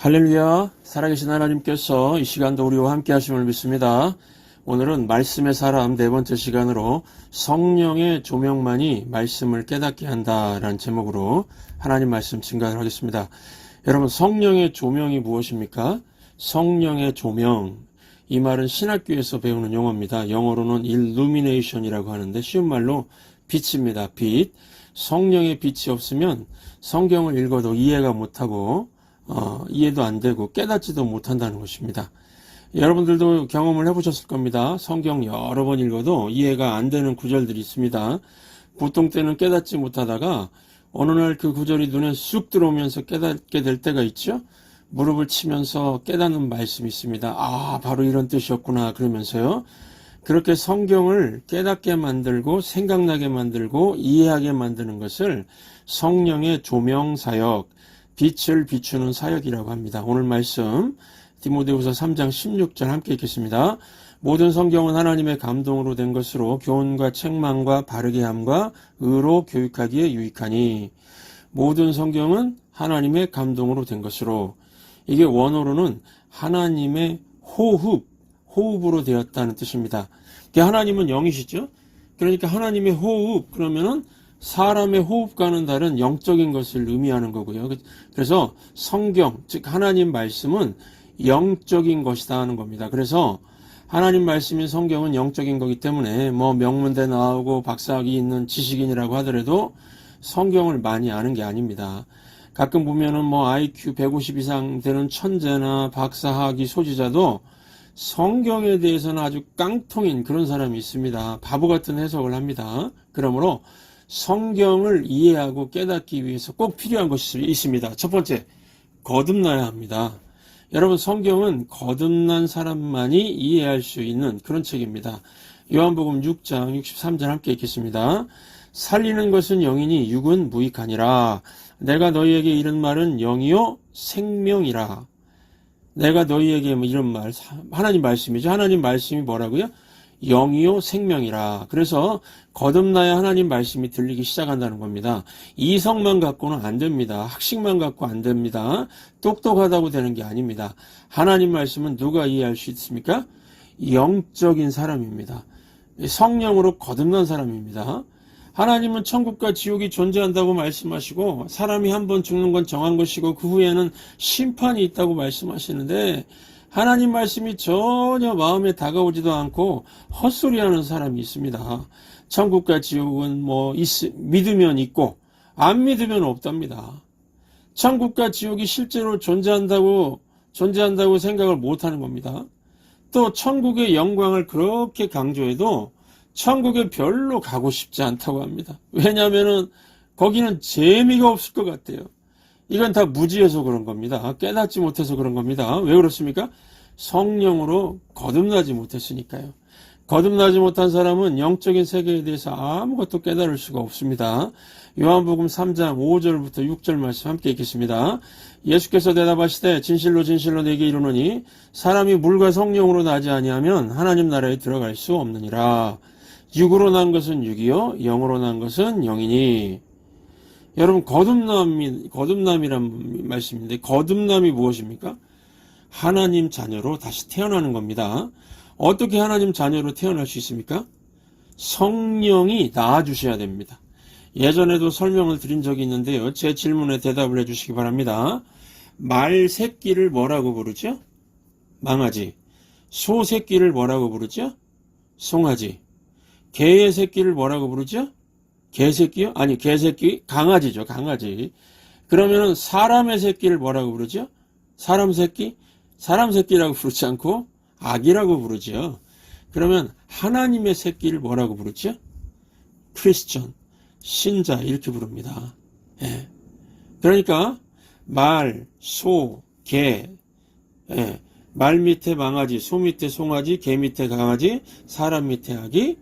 할렐루야, 살아계신 하나님께서 이 시간도 우리와 함께 하심을 믿습니다. 오늘은 말씀의 사람 네 번째 시간으로 성령의 조명만이 말씀을 깨닫게 한다라는 제목으로 하나님 말씀 증가를 하겠습니다. 여러분, 성령의 조명이 무엇입니까? 성령의 조명, 이 말은 신학교에서 배우는 용어입니다. 영어로는 illumination이라고 하는데 쉬운 말로 빛입니다. 빛. 성령의 빛이 없으면 성경을 읽어도 이해가 못하고 이해도 안 되고 깨닫지도 못한다는 것입니다. 여러분들도 경험을 해보셨을 겁니다. 성경 여러 번 읽어도 이해가 안 되는 구절들이 있습니다. 보통 때는 깨닫지 못하다가 어느 날 그 구절이 눈에 쑥 들어오면서 깨닫게 될 때가 있죠. 무릎을 치면서 깨닫는 말씀이 있습니다. 아, 바로 이런 뜻이었구나 그러면서요. 그렇게 성경을 깨닫게 만들고 생각나게 만들고 이해하게 만드는 것을 성령의 조명 사역, 빛을 비추는 사역이라고 합니다. 오늘 말씀 디모데후서 3장 16절 함께 읽겠습니다. 모든 성경은 하나님의 감동으로 된 것으로 교훈과 책망과 바르게 함과 의로 교육하기에 유익하니. 모든 성경은 하나님의 감동으로 된 것으로, 이게 원어로는 하나님의 호흡으로 되었다는 뜻입니다. 하나님은 영이시죠. 그러니까 하나님의 호흡, 그러면은 사람의 호흡과는 다른 영적인 것을 의미하는 거고요. 그래서 성경, 즉 하나님 말씀은 영적인 것이다 하는 겁니다. 그래서 하나님 말씀인 성경은 영적인 거기 때문에 명문대 나오고 박사학위 있는 지식인이라고 하더라도 성경을 많이 아는 게 아닙니다. 가끔 보면은 IQ 150 이상 되는 천재나 박사학위 소지자도 성경에 대해서는 아주 깡통인 그런 사람이 있습니다. 바보 같은 해석을 합니다. 그러므로 성경을 이해하고 깨닫기 위해서 꼭 필요한 것이 있습니다. 첫 번째, 거듭나야 합니다. 여러분, 성경은 거듭난 사람만이 이해할 수 있는 그런 책입니다. 요한복음 6장 63절 함께 읽겠습니다. 살리는 것은 영이니 육은 무익하니라. 내가 너희에게 이른 말은 영이요 생명이라. 내가 너희에게 이런 말, 하나님 말씀이죠. 하나님 말씀이 뭐라고요? 영이요 생명이라. 그래서 거듭나야 하나님 말씀이 들리기 시작한다는 겁니다. 이성만 갖고는 안 됩니다. 학식만 갖고 안 됩니다. 똑똑하다고 되는 게 아닙니다. 하나님 말씀은 누가 이해할 수 있습니까? 영적인 사람입니다. 성령으로 거듭난 사람입니다. 하나님은 천국과 지옥이 존재한다고 말씀하시고 사람이 한번 죽는 건 정한 것이고 그 후에는 심판이 있다고 말씀하시는데 하나님 말씀이 전혀 마음에 다가오지도 않고 헛소리하는 사람이 있습니다. 천국과 지옥은 믿으면 있고 안 믿으면 없답니다. 천국과 지옥이 실제로 존재한다고 생각을 못하는 겁니다. 또 천국의 영광을 그렇게 강조해도 천국에 별로 가고 싶지 않다고 합니다. 왜냐하면 거기는 재미가 없을 것 같아요. 이건 다 무지해서 그런 겁니다. 깨닫지 못해서 그런 겁니다. 왜 그렇습니까? 성령으로 거듭나지 못했으니까요. 거듭나지 못한 사람은 영적인 세계에 대해서 아무것도 깨달을 수가 없습니다. 요한복음 3장 5절부터 6절 말씀 함께 읽겠습니다. 예수께서 대답하시되 진실로 진실로 내게 이르노니 사람이 물과 성령으로 나지 아니하면 하나님 나라에 들어갈 수 없느니라. 육으로 난 것은 육이요 영으로 난 것은 영이니. 여러분, 거듭남이란 말씀인데 거듭남이 무엇입니까? 하나님 자녀로 다시 태어나는 겁니다. 어떻게 하나님 자녀로 태어날 수 있습니까? 성령이 낳아주셔야 됩니다. 예전에도 설명을 드린 적이 있는데요. 제 질문에 대답을 해주시기 바랍니다. 말 새끼를 뭐라고 부르죠? 망아지. 소 새끼를 뭐라고 부르죠? 송아지. 개의 새끼를 뭐라고 부르죠? 개새끼요? 아니, 개새끼? 강아지죠, 강아지. 그러면은 사람의 새끼를 뭐라고 부르죠? 사람 새끼? 사람 새끼라고 부르지 않고 아기라고 부르죠. 그러면 하나님의 새끼를 뭐라고 부르죠? 크리스천, 신자 이렇게 부릅니다. 예. 그러니까 말, 소, 개, 말 밑에 망아지, 소 밑에 송아지, 개 밑에 강아지, 사람 밑에 아기,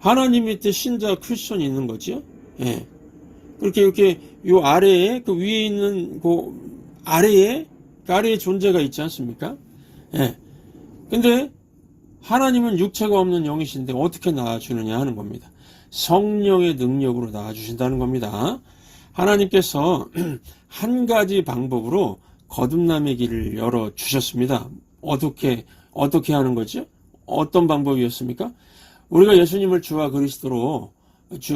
하나님 밑에 신자 크리스천이 있는 거죠. 예. 그렇게 이렇게 요 아래에 그 위에 있는 그 아래에 존재가 있지 않습니까? 예. 근데 하나님은 육체가 없는 영이신데 어떻게 낳아주느냐 하는 겁니다. 성령의 능력으로 낳아주신다는 겁니다. 하나님께서 한 가지 방법으로 거듭남의 길을 열어주셨습니다. 어떻게 하는 거죠? 어떤 방법이었습니까? 우리가 예수님을 주와 그리스도로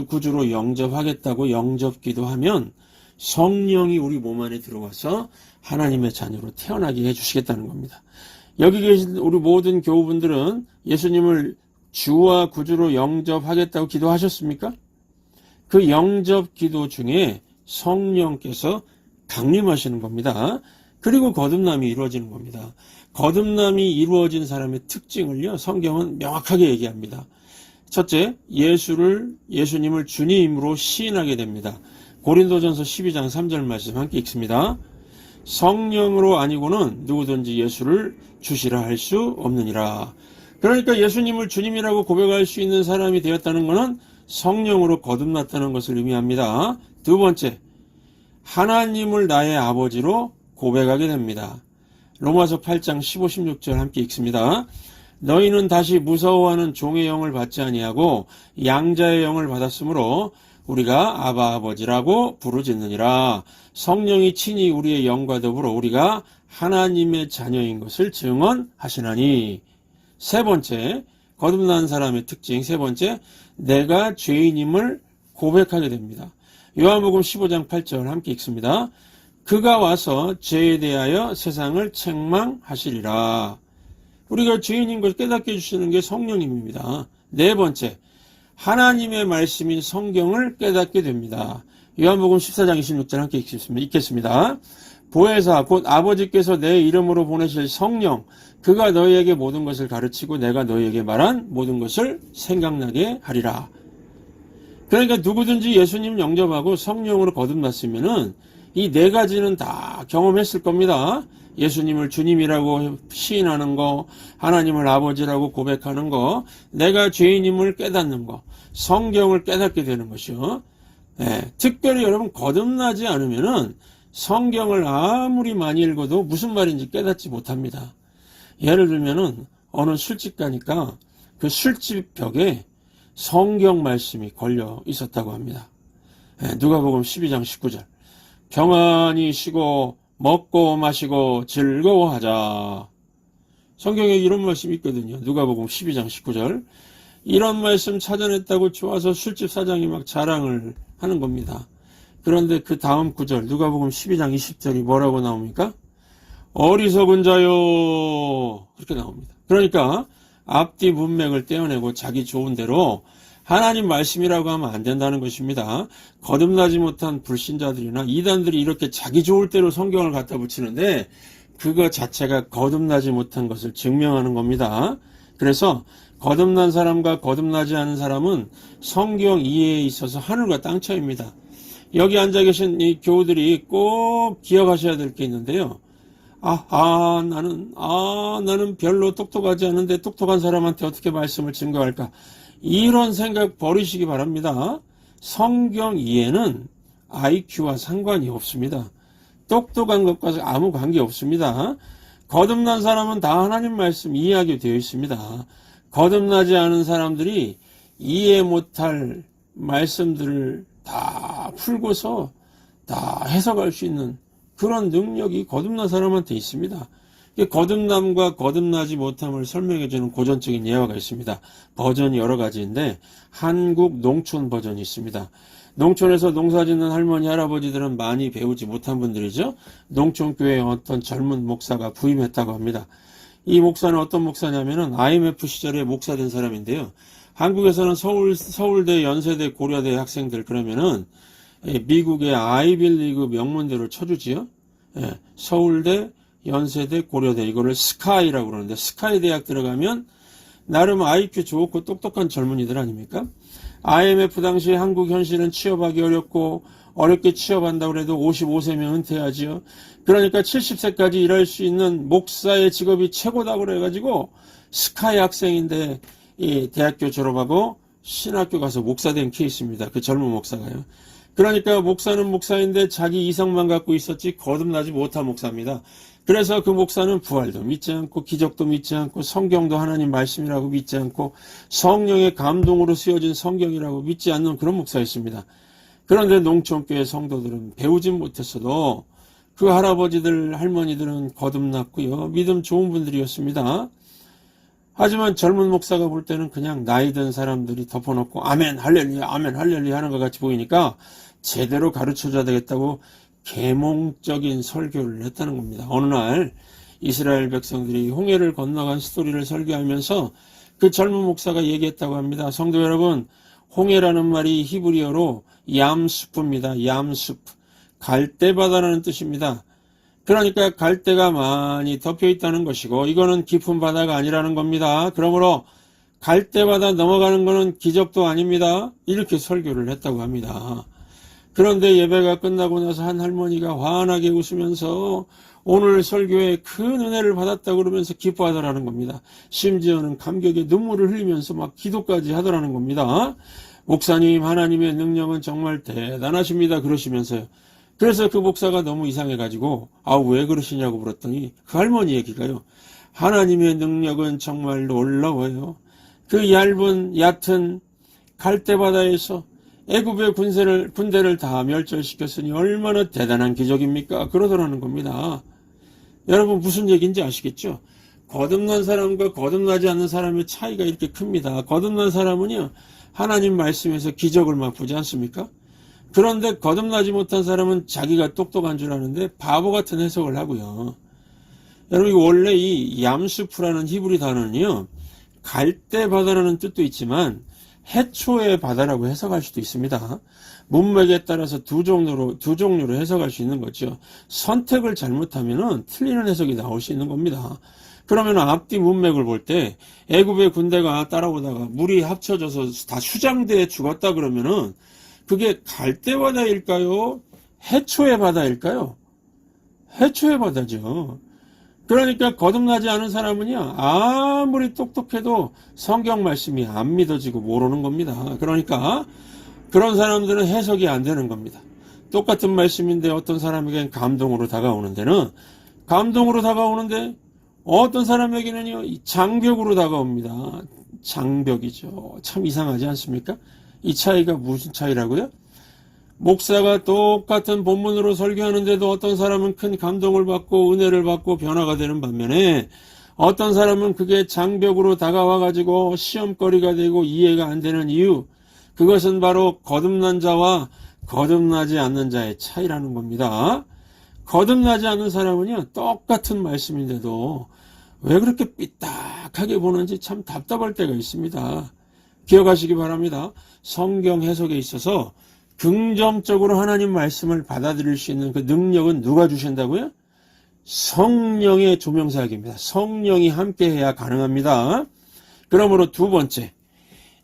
구주로 영접하겠다고 영접기도 하면 성령이 우리 몸 안에 들어와서 하나님의 자녀로 태어나게 해주시겠다는 겁니다. 여기 계신 우리 모든 교우분들은 예수님을 주와 구주로 영접하겠다고 기도하셨습니까? 그 영접 기도 중에 성령께서 강림하시는 겁니다. 그리고 거듭남이 이루어지는 겁니다. 거듭남이 이루어진 사람의 특징을요, 성경은 명확하게 얘기합니다. 첫째, 예수님을 주님으로 시인하게 됩니다. 고린도전서 12장 3절 말씀 함께 읽습니다. 성령으로 아니고는 누구든지 예수를 주시라 할 수 없느니라. 그러니까 예수님을 주님이라고 고백할 수 있는 사람이 되었다는 것은 성령으로 거듭났다는 것을 의미합니다. 두 번째, 하나님을 나의 아버지로 고백하게 됩니다. 로마서 8장 15, 16절 함께 읽습니다. 너희는 다시 무서워하는 종의 영을 받지 아니하고 양자의 영을 받았으므로 우리가 아바 아버지라고 부르짖느니라. 성령이 친히 우리의 영과 더불어 우리가 하나님의 자녀인 것을 증언하시나니. 세 번째, 거듭난 사람의 특징 세 번째, 내가 죄인임을 고백하게 됩니다. 요한복음 15장 8절 함께 읽습니다. 그가 와서 죄에 대하여 세상을 책망하시리라. 우리가 죄인인 것을 깨닫게 해주시는 게 성령님입니다. 네 번째, 하나님의 말씀인 성경을 깨닫게 됩니다. 요한복음 14장 26절 함께 읽겠습니다. 보혜사 곧 아버지께서 내 이름으로 보내실 성령, 그가 너희에게 모든 것을 가르치고 내가 너희에게 말한 모든 것을 생각나게 하리라. 그러니까 누구든지 예수님 영접하고 성령으로 거듭났으면은 이 네 가지는 다 경험했을 겁니다. 예수님을 주님이라고 시인하는 거, 하나님을 아버지라고 고백하는 거, 내가 죄인임을 깨닫는 거, 성경을 깨닫게 되는 것이요. 특별히 여러분 거듭나지 않으면은 성경을 아무리 많이 읽어도 무슨 말인지 깨닫지 못합니다. 예를 들면은 어느 술집 가니까 그 술집 벽에 성경 말씀이 걸려 있었다고 합니다. 누가복음 12장 19절. 평안히 쉬고 먹고 마시고 즐거워하자. 성경에 이런 말씀이 있거든요. 누가복음 12장 19절. 이런 말씀 찾아냈다고 좋아서 술집 사장이 막 자랑을 하는 겁니다. 그런데 그 다음 구절 누가복음 12장 20절이 뭐라고 나옵니까? 어리석은 자요. 그렇게 나옵니다. 그러니까 앞뒤 문맥을 떼어내고 자기 좋은 대로 하나님 말씀이라고 하면 안 된다는 것입니다. 거듭나지 못한 불신자들이나 이단들이 이렇게 자기 좋을 대로 성경을 갖다 붙이는데 그거 자체가 거듭나지 못한 것을 증명하는 겁니다. 그래서 거듭난 사람과 거듭나지 않은 사람은 성경 이해에 있어서 하늘과 땅 차이입니다. 여기 앉아 계신 이 교우들이 꼭 기억하셔야 될 게 있는데요. 나는 별로 똑똑하지 않은데 똑똑한 사람한테 어떻게 말씀을 증거할까? 이런 생각 버리시기 바랍니다. 성경 이해는 IQ와 상관이 없습니다. 똑똑한 것과 아무 관계 없습니다. 거듭난 사람은 다 하나님 말씀 이해하게 되어 있습니다. 거듭나지 않은 사람들이 이해 못할 말씀들을 다 풀고서 다 해석할 수 있는 그런 능력이 거듭난 사람한테 있습니다. 거듭남과 거듭나지 못함을 설명해주는 고전적인 예화가 있습니다. 버전이 여러 가지인데 한국 농촌 버전이 있습니다. 농촌에서 농사짓는 할머니, 할아버지들은 많이 배우지 못한 분들이죠. 농촌교회에 어떤 젊은 목사가 부임했다고 합니다. 이 목사는 어떤 목사냐면은 IMF 시절에 목사된 사람인데요. 한국에서는 서울대, 연세대, 고려대 학생들 그러면은 미국의 아이빌리그 명문대를 쳐주지요. 서울대, 연세대, 고려대 이거를 스카이라고 그러는데 스카이 대학 들어가면 나름 IQ 좋고 똑똑한 젊은이들 아닙니까? IMF 당시 한국 현실은 취업하기 어렵게 취업한다고 해도 55세면 은퇴하지요. 그러니까 70세까지 일할 수 있는 목사의 직업이 최고다고 그래가지고 스카이 학생인데 이 대학교 졸업하고 신학교 가서 목사 된 케이스입니다. 그 젊은 목사가요. 그러니까 목사는 목사인데 자기 이성만 갖고 있었지 거듭나지 못한 목사입니다. 그래서 그 목사는 부활도 믿지 않고 기적도 믿지 않고 성경도 하나님 말씀이라고 믿지 않고 성령의 감동으로 쓰여진 성경이라고 믿지 않는 그런 목사였습니다. 그런데 농촌교회 성도들은 배우진 못했어도 그 할아버지들, 할머니들은 거듭났고요. 믿음 좋은 분들이었습니다. 하지만 젊은 목사가 볼 때는 그냥 나이 든 사람들이 덮어놓고 아멘 할렐루야 아멘 할렐루야 하는 것 같이 보이니까 제대로 가르쳐줘야 되겠다고 계몽적인 설교를 했다는 겁니다. 어느 날 이스라엘 백성들이 홍해를 건너간 스토리를 설교하면서 그 젊은 목사가 얘기했다고 합니다. 성도 여러분, 홍해라는 말이 히브리어로 얌수프입니다. 얌수프, 갈대바다라는 뜻입니다. 그러니까 갈대가 많이 덮여 있다는 것이고 이거는 깊은 바다가 아니라는 겁니다. 그러므로 갈대바다 넘어가는 것은 기적도 아닙니다. 이렇게 설교를 했다고 합니다. 그런데 예배가 끝나고 나서 한 할머니가 환하게 웃으면서 오늘 설교에 큰 은혜를 받았다고 그러면서 기뻐하더라는 겁니다. 심지어는 감격에 눈물을 흘리면서 막 기도까지 하더라는 겁니다. 목사님, 하나님의 능력은 정말 대단하십니다. 그러시면서요. 그래서 그 목사가 너무 이상해가지고 왜 그러시냐고 물었더니 그 할머니 얘기가요. 하나님의 능력은 정말 놀라워요. 그 얕은 갈대바다에서 애굽의 군대를 다 멸절시켰으니 얼마나 대단한 기적입니까? 그러더라는 겁니다. 여러분 무슨 얘기인지 아시겠죠? 거듭난 사람과 거듭나지 않는 사람의 차이가 이렇게 큽니다. 거듭난 사람은요 하나님 말씀에서 기적을 맛보지 않습니까? 그런데 거듭나지 못한 사람은 자기가 똑똑한 줄 아는데 바보 같은 해석을 하고요. 여러분 원래 이 얌수프라는 히브리 단어는요. 갈대바다라는 뜻도 있지만 해초의 바다라고 해석할 수도 있습니다. 문맥에 따라서 두 종류로 해석할 수 있는 거죠. 선택을 잘못하면 틀리는 해석이 나올 수 있는 겁니다. 그러면 앞뒤 문맥을 볼 때 애굽의 군대가 따라오다가 물이 합쳐져서 다 수장되어 죽었다 그러면은 그게 갈대바다일까요? 해초의 바다일까요? 해초의 바다죠. 그러니까 거듭나지 않은 사람은요 아무리 똑똑해도 성경 말씀이 안 믿어지고 모르는 겁니다. 그러니까 그런 사람들은 해석이 안 되는 겁니다. 똑같은 말씀인데 어떤 사람에게는 감동으로 다가오는데 어떤 사람에게는요 장벽으로 다가옵니다. 장벽이죠. 참 이상하지 않습니까? 이 차이가 무슨 차이라고요? 목사가 똑같은 본문으로 설교하는데도 어떤 사람은 큰 감동을 받고 은혜를 받고 변화가 되는 반면에 어떤 사람은 그게 장벽으로 다가와가지고 시험거리가 되고 이해가 안 되는 이유, 그것은 바로 거듭난 자와 거듭나지 않는 자의 차이라는 겁니다. 거듭나지 않는 사람은요 똑같은 말씀인데도 왜 그렇게 삐딱하게 보는지 참 답답할 때가 있습니다. 기억하시기 바랍니다. 성경 해석에 있어서 긍정적으로 하나님 말씀을 받아들일 수 있는 그 능력은 누가 주신다고요? 성령의 조명사역입니다. 성령이 함께해야 가능합니다. 그러므로 두 번째,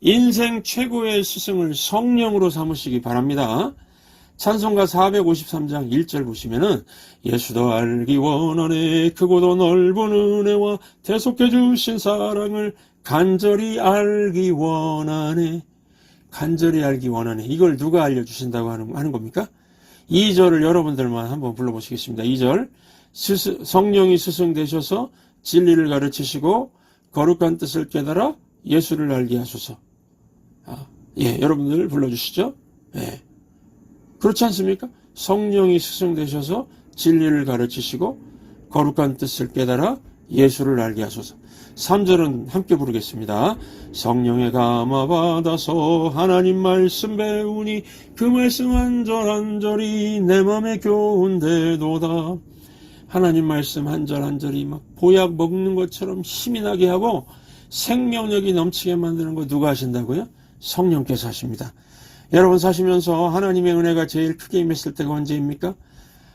인생 최고의 스승을 성령으로 삼으시기 바랍니다. 찬송가 453장 1절 보시면은 예수도 알기 원하네 크고도 넓은 은혜와 대속해 주신 사랑을 간절히 알기 원하네. 간절히 알기 원하네. 이걸 누가 알려주신다고 하는 겁니까? 2절을 여러분들만 한번 불러보시겠습니다. 2절 성령이 스승 되셔서 진리를 가르치시고 거룩한 뜻을 깨달아 예수를 알게 하소서. 여러분들 불러주시죠. 그렇지 않습니까? 성령이 스승 되셔서 진리를 가르치시고 거룩한 뜻을 깨달아 예수를 알게 하소서. 3절은 함께 부르겠습니다. 성령의 감화 받아서 하나님 말씀 배우니 그 말씀 한절한절이 내 맘에 교훈되도다. 하나님 말씀 한절 한절이 막 보약 먹는 것처럼 힘이 나게 하고 생명력이 넘치게 만드는 거 누가 하신다고요? 성령께서 하십니다. 여러분 사시면서 하나님의 은혜가 제일 크게 임했을 때가 언제입니까?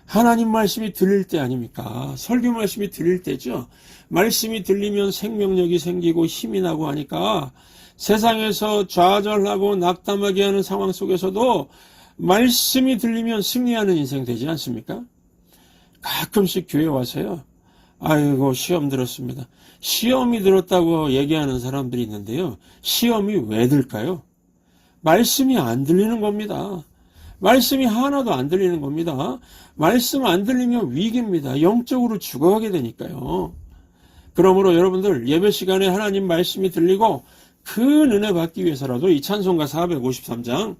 하나님 말씀이 들릴 때 아닙니까? 설교 말씀이 들릴 때죠. 말씀이 들리면 생명력이 생기고 힘이 나고 하니까 세상에서 좌절하고 낙담하게 하는 상황 속에서도 말씀이 들리면 승리하는 인생 되지 않습니까? 가끔씩 교회 와서요. 아이고 시험 들었습니다. 시험이 들었다고 얘기하는 사람들이 있는데요. 시험이 왜 들까요? 말씀이 안 들리는 겁니다. 말씀이 하나도 안 들리는 겁니다. 말씀 안 들리면 위기입니다. 영적으로 죽어가게 되니까요. 그러므로 여러분들 예배 시간에 하나님 말씀이 들리고 큰 은혜 받기 위해서라도 이 찬송가 453장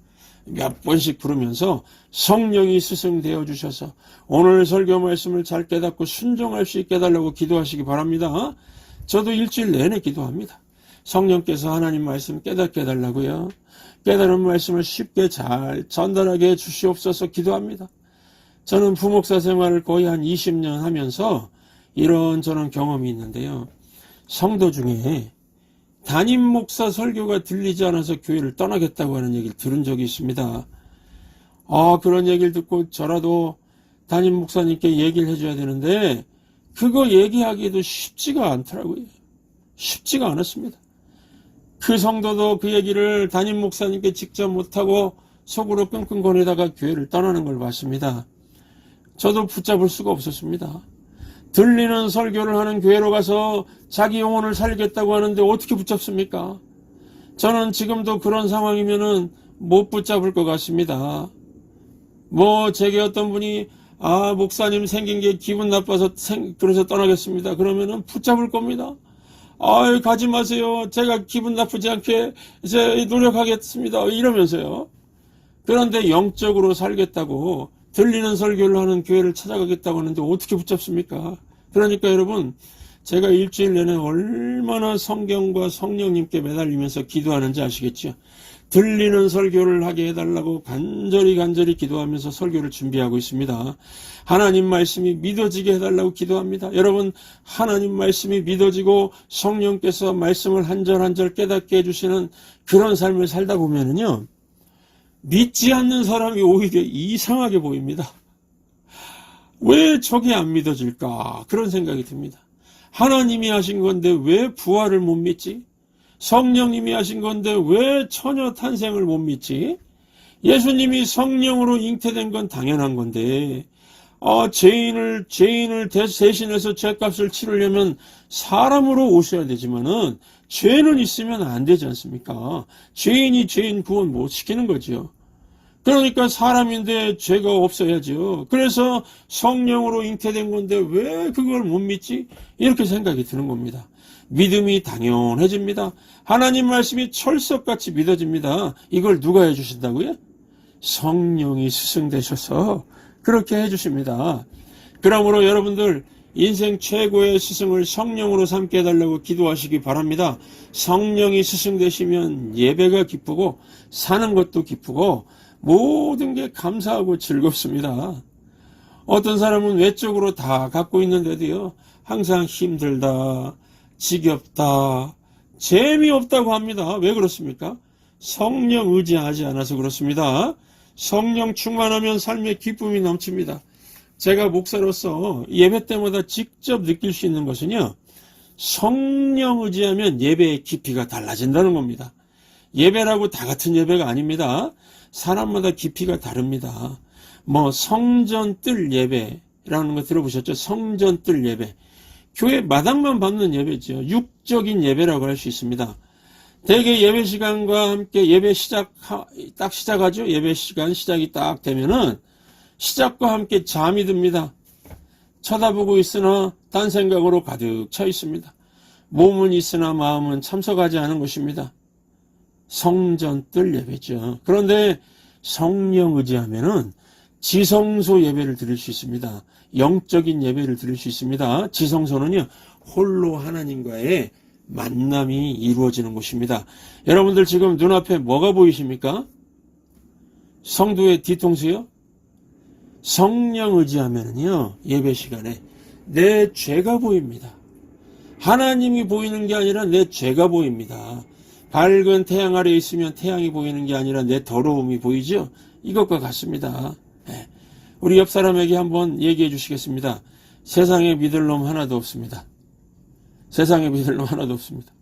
몇 번씩 부르면서 성령이 스승되어 주셔서 오늘 설교 말씀을 잘 깨닫고 순종할 수 있게 해달라고 기도하시기 바랍니다. 저도 일주일 내내 기도합니다. 성령께서 하나님 말씀 깨닫게 해달라고요. 깨달은 말씀을 쉽게 잘 전달하게 해주시옵소서 기도합니다. 저는 부목사 생활을 거의 한 20년 하면서 이런저런 경험이 있는데요. 성도 중에 담임 목사 설교가 들리지 않아서 교회를 떠나겠다고 하는 얘기를 들은 적이 있습니다. 그런 얘기를 듣고 저라도 담임 목사님께 얘기를 해줘야 되는데 그거 얘기하기도 쉽지가 않더라고요. 쉽지가 않았습니다. 그 성도도 그 얘기를 담임 목사님께 직접 못하고 속으로 끙끙 거리다가 교회를 떠나는 걸 봤습니다. 저도 붙잡을 수가 없었습니다. 들리는 설교를 하는 교회로 가서 자기 영혼을 살겠다고 하는데 어떻게 붙잡습니까? 저는 지금도 그런 상황이면은 못 붙잡을 것 같습니다. 제게 어떤 분이 목사님 생긴 게 기분 나빠서 그래서 떠나겠습니다. 그러면은 붙잡을 겁니다. 가지 마세요. 제가 기분 나쁘지 않게 이제 노력하겠습니다. 이러면서요. 그런데 영적으로 살겠다고 들리는 설교를 하는 교회를 찾아가겠다고 하는데 어떻게 붙잡습니까? 그러니까 여러분, 제가 일주일 내내 얼마나 성경과 성령님께 매달리면서 기도하는지 아시겠죠? 들리는 설교를 하게 해달라고 간절히 기도하면서 설교를 준비하고 있습니다. 하나님 말씀이 믿어지게 해달라고 기도합니다. 여러분, 하나님 말씀이 믿어지고 성령께서 말씀을 한 절 한 절 깨닫게 해주시는 그런 삶을 살다 보면은요, 믿지 않는 사람이 오히려 이상하게 보입니다. 왜 저게 안 믿어질까? 그런 생각이 듭니다. 하나님이 하신 건데 왜 부활을 못 믿지? 성령님이 하신 건데 왜 처녀 탄생을 못 믿지? 예수님이 성령으로 잉태된 건 당연한 건데 죄인을 대신해서 죄값을 치르려면 사람으로 오셔야 되지만은 죄는 있으면 안 되지 않습니까? 죄인이 죄인 구원 못 시키는 거죠. 그러니까 사람인데 죄가 없어야죠. 그래서 성령으로 잉태된 건데 왜 그걸 못 믿지? 이렇게 생각이 드는 겁니다. 믿음이 당연해집니다. 하나님 말씀이 철석같이 믿어집니다. 이걸 누가 해주신다고요? 성령이 스승되셔서 그렇게 해주십니다. 그러므로 여러분들 인생 최고의 스승을 성령으로 삼게 해달라고 기도하시기 바랍니다. 성령이 스승되시면 예배가 기쁘고 사는 것도 기쁘고 모든 게 감사하고 즐겁습니다. 어떤 사람은 외적으로 다 갖고 있는데도요, 항상 힘들다, 지겹다, 재미없다고 합니다. 왜 그렇습니까? 성령 의지하지 않아서 그렇습니다. 성령 충만하면 삶에 기쁨이 넘칩니다. 제가 목사로서 예배 때마다 직접 느낄 수 있는 것은요, 성령 의지하면 예배의 깊이가 달라진다는 겁니다. 예배라고 다 같은 예배가 아닙니다. 사람마다 깊이가 다릅니다. 성전 뜰 예배라는 거 들어보셨죠? 성전 뜰 예배. 교회 마당만 받는 예배죠. 육적인 예배라고 할 수 있습니다. 대개 예배 시간과 함께 예배 딱 시작하죠? 예배 시간 시작이 딱 되면은 시작과 함께 잠이 듭니다. 쳐다보고 있으나 딴 생각으로 가득 차 있습니다. 몸은 있으나 마음은 참석하지 않은 것입니다. 성전 뜰 예배죠. 그런데 성령 의지하면은 지성소 예배를 드릴 수 있습니다. 영적인 예배를 드릴 수 있습니다. 지성소는요, 홀로 하나님과의 만남이 이루어지는 곳입니다. 여러분들 지금 눈앞에 뭐가 보이십니까? 성도의 뒤통수요? 성령 의지하면은요, 예배 시간에 내 죄가 보입니다. 하나님이 보이는 게 아니라 내 죄가 보입니다. 밝은 태양 아래 있으면 태양이 보이는 게 아니라 내 더러움이 보이죠? 이것과 같습니다. 우리 옆 사람에게 한번 얘기해 주시겠습니다. 세상에 믿을 놈 하나도 없습니다. 세상에 믿을 놈 하나도 없습니다.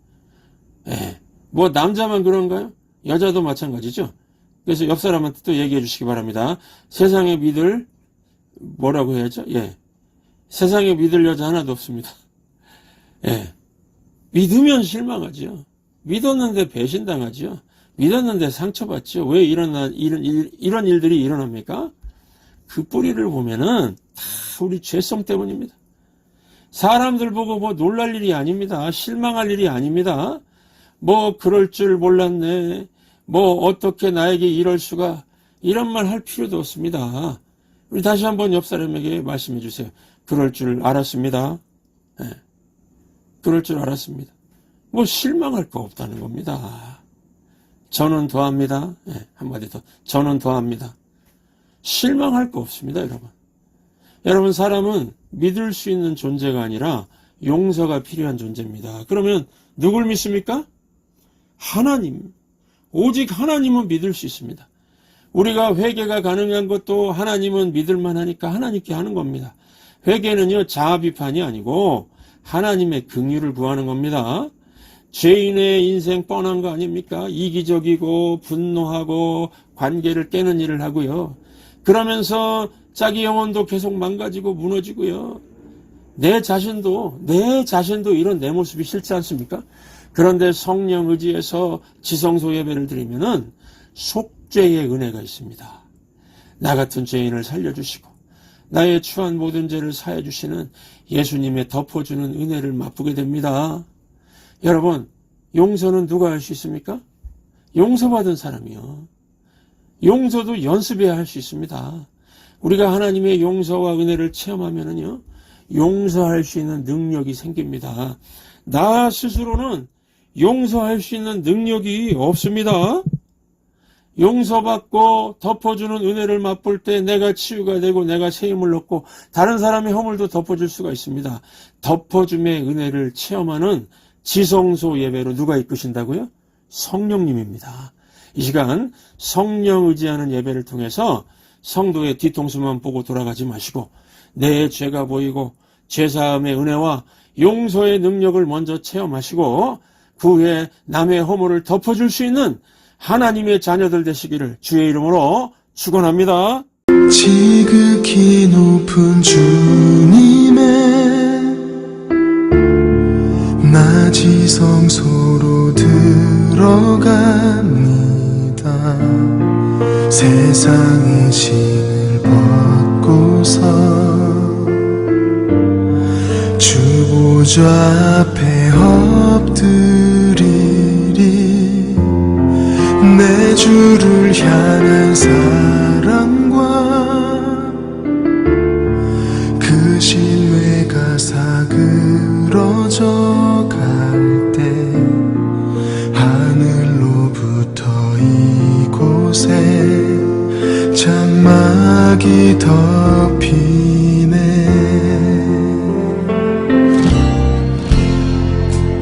남자만 그런가요? 여자도 마찬가지죠? 그래서 옆 사람한테 또 얘기해 주시기 바랍니다. 세상에 믿을, 뭐라고 해야죠? 세상에 믿을 여자 하나도 없습니다. 믿으면 실망하죠. 믿었는데 배신당하죠. 믿었는데 상처받죠. 왜 이런 일들이 일어납니까? 그 뿌리를 보면은 다 우리 죄성 때문입니다. 사람들 보고 놀랄 일이 아닙니다. 실망할 일이 아닙니다. 그럴 줄 몰랐네. 어떻게 나에게 이럴 수가. 이런 말 할 필요도 없습니다. 우리 다시 한번 옆 사람에게 말씀해 주세요. 그럴 줄 알았습니다. 네. 그럴 줄 알았습니다. 뭐 실망할 거 없다는 겁니다. 저는 더합니다. 네, 한마디 더. 저는 더합니다. 실망할 거 없습니다, 여러분. 여러분, 사람은 믿을 수 있는 존재가 아니라 용서가 필요한 존재입니다. 그러면 누굴 믿습니까? 하나님. 오직 하나님은 믿을 수 있습니다. 우리가 회개가 가능한 것도 하나님은 믿을만 하니까 하나님께 하는 겁니다. 회개는요, 자아 비판이 아니고 하나님의 긍휼을 구하는 겁니다. 죄인의 인생 뻔한 거 아닙니까? 이기적이고 분노하고 관계를 깨는 일을 하고요. 그러면서 자기 영혼도 계속 망가지고 무너지고요. 내 자신도 이런 내 모습이 싫지 않습니까? 그런데 성령 의지에서 지성소 예배를 드리면은 속죄의 은혜가 있습니다. 나 같은 죄인을 살려주시고 나의 추한 모든 죄를 사해 주시는 예수님의 덮어주는 은혜를 맛보게 됩니다. 여러분, 용서는 누가 할 수 있습니까? 용서받은 사람이요. 용서도 연습해야 할 수 있습니다. 우리가 하나님의 용서와 은혜를 체험하면은요, 용서할 수 있는 능력이 생깁니다. 나 스스로는 용서할 수 있는 능력이 없습니다. 용서받고 덮어주는 은혜를 맛볼 때 내가 치유가 되고 내가 새 힘을 얻고 다른 사람의 허물도 덮어줄 수가 있습니다. 덮어줌의 은혜를 체험하는 지성소 예배로 누가 이끄신다고요? 성령님입니다. 이 시간 성령 의지하는 예배를 통해서 성도의 뒤통수만 보고 돌아가지 마시고 내 죄가 보이고 죄사함의 은혜와 용서의 능력을 먼저 체험하시고 그 후에 남의 허물을 덮어줄 수 있는 하나님의 자녀들 되시기를 주의 이름으로 축원합니다. 지극히 높은 주님의 낮이 성소로 들어갑니다. 세상의 신을 벗고서 주 보좌 앞에 엎드리리. 내 주를 향한 사랑과 그 신뢰가 사그러져 갈 때 하늘로부터 이곳에 장막이 덮이네.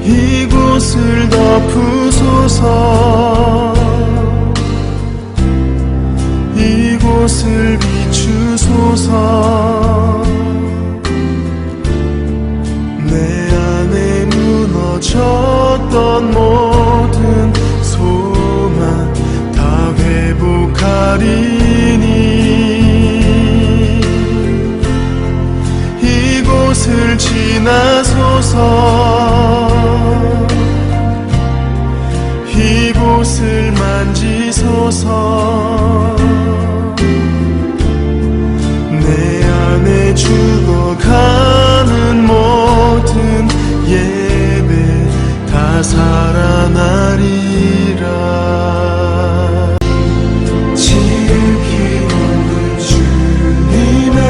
이곳을 덮으소서. 이곳을 비추소서. 내 안에 무너졌던 모든 소망 다 회복하리니. 이곳을 지나소서. 이곳을 만지소서. 내 안에 죽어가는 모든 예배 다 살아나리라. 지극히 높은 주님의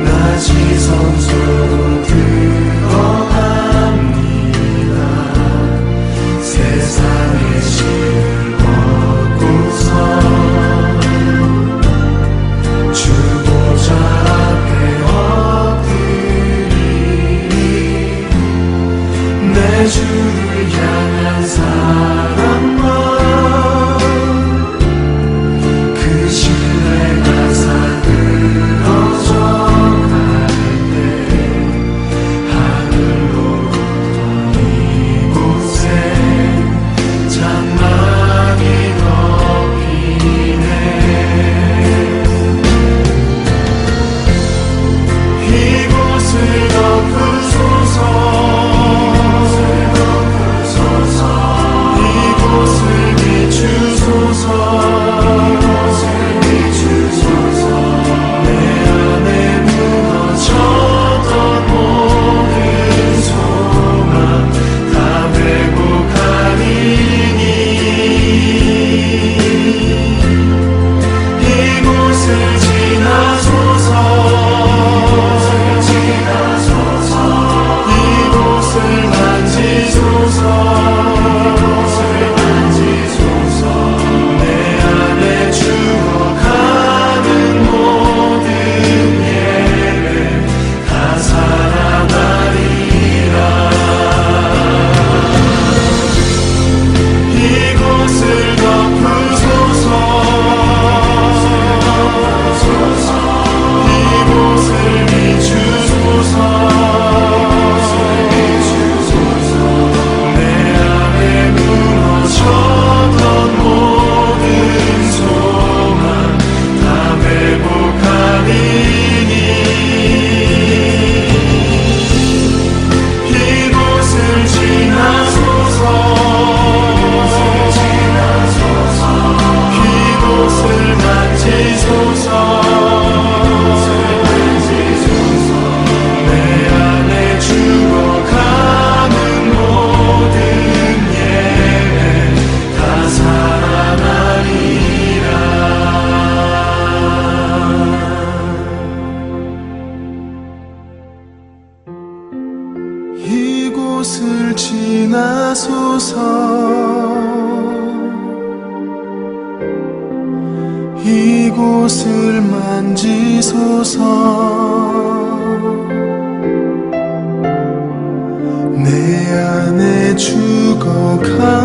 낮이 성소로 이곳을 만지소서. 내 안에 죽어가